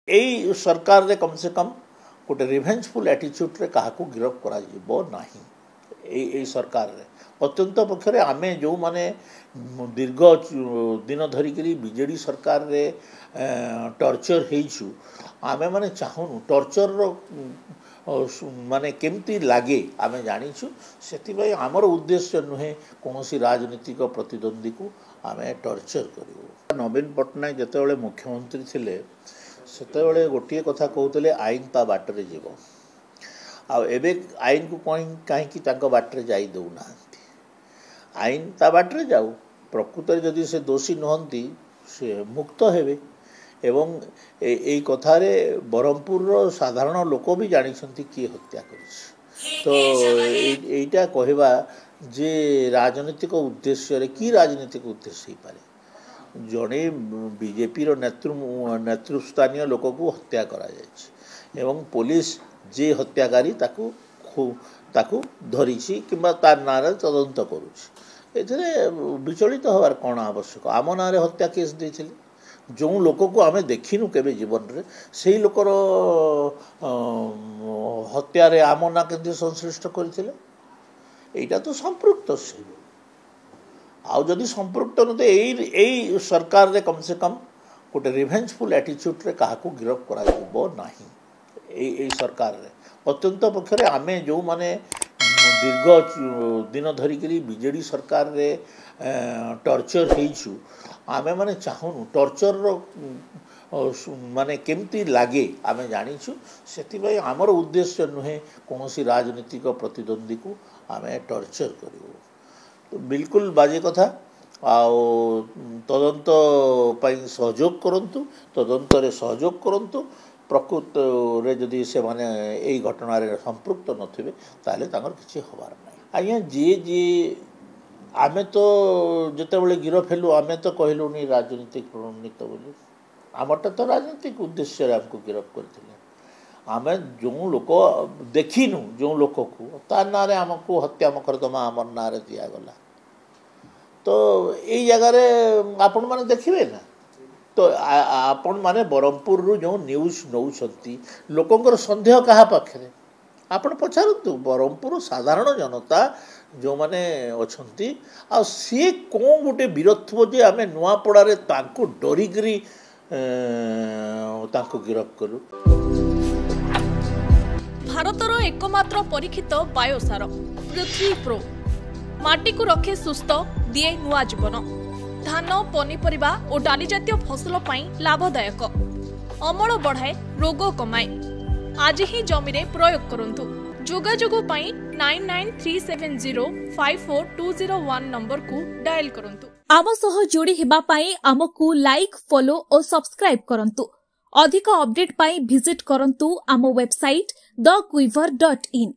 एई सरकार रे कम से कम गोटे रिभेंजफुल एटीट्यूड रे काहाकू गिरफ करा जिवो नाही। एई सरकार रे अत्यंत पक्षरे आमे जो माने दीर्घ दिन धरिकी बीजेडी सरकार रे टर्चर हेइछु आमे माने चाहूनु टर्चर रो माने केमती लागे आमे जानिछु। सेति आमर उद्देश्य नुहे कौनसी राजनीतिक प्रतिद्वंदी को आमे टर्चर करू। नवीन पट्टनायक जेतेबेले मुख्यमंत्री थिले सेतेबेले गोटे कथा कहते आईन ता बाटरे जीव आबे आईन को कहीं बाटरे जाई दौना आईन ता बाटरे जाऊ प्रकृत जदि से दोषी नुहंती से मुक्त हेबे एवं एई कथारे ब्रह्मपुर साधारण लोक भी जानिछंती किए हत्या करिस। तो एटा कहवा जे राजनीतिक उद्देश्य रे की राजनीतिक उद्देश्य पारे जड़े बीजेपी नेतृस्थानीय लोक को हत्या करा जायछि एवं पुलिस जे हत्याकारी ताकू धरिछि किंबा तार नारे तदंत करुछि एथरे विचलित होवार कोन आवश्यक। आम नारे हत्या केस देथिले जो लोक को आमे देखिनु केबे जीवन रे सेही लोकर हत्या रे आम ना केंद्र संश्लिष्ट करथिले एटा तो संपृक्त से आउ जदि संपृक्त न एई सरकार रे कम से कम गोटे रिभेंजफुल एटीट्यूड रे काहाकू गिरफ करा जिवो नाही। एई सरकार रे अत्यंत पक्षरे आमे जो माने दीर्घ दिन धरिकी बीजेडी सरकार रे टर्चर हेइछु आमे माने चाहूनु टर्चर रो माने केमती लागे आमे जानिछु। सेति आमर उद्देश्य नुहे कौनसी राजनीतिक प्रतिद्वंदी को आमे टर्चर करू। तो बिल्कुल बाजे कथा आओ तदंत सहयोग करंतु तदंत रे सहयोग करंतु प्रकृत रे जदि से माने एई घटना रे संपृक्त नथिबे ताले तांगर किछि होबार नै। आज्ञा जे आमे तो जेतेबेले गिरफ हेलु आमे तो कहलु नि राजनीतिक प्रणीत बोली आमरटा तो राजनीतिक उद्देश्य रे हमको गिरफ करथिले आमे जो लोक देखिनु जो लोक को तार नारे आमको हत्या मकरदमा आमर नारे दिया गला तो यही जगह रे आपण माने देखिबे ना तो आपण माने ब्रह्मपुर रु जो न्यूज नौछंती लोकंकर संदेह कहा पाखरे आपण पचारतु ब्रह्मपुर साधारण जनता जो माने अछंती आ से कोन गोटे वीरत्व जे आमे नुआपड़ा रे तांको डरिगरी तांको गिरफ करू। भारतर एकमात्र परीक्षित बायोसार पृथ्वी प्रो माटी को रखे सुस्थ दिए नुआ जीवन धान पनीपरिबा और डाली जातीय फसल पाई लाभदायक अमल बढ़ाए रोग कमाए आज ही जमी रे प्रयोग करंतु। जोगाजोग पाई 9937054201 नंबर को डायल करंतु। आम सह जोड़ी हेबा पाई आमको लाइक फॉलो और सब्सक्राइब करंतु। अधिक अपडेट पाई विजिट करंतु आम वेबसाइट thequiver.in।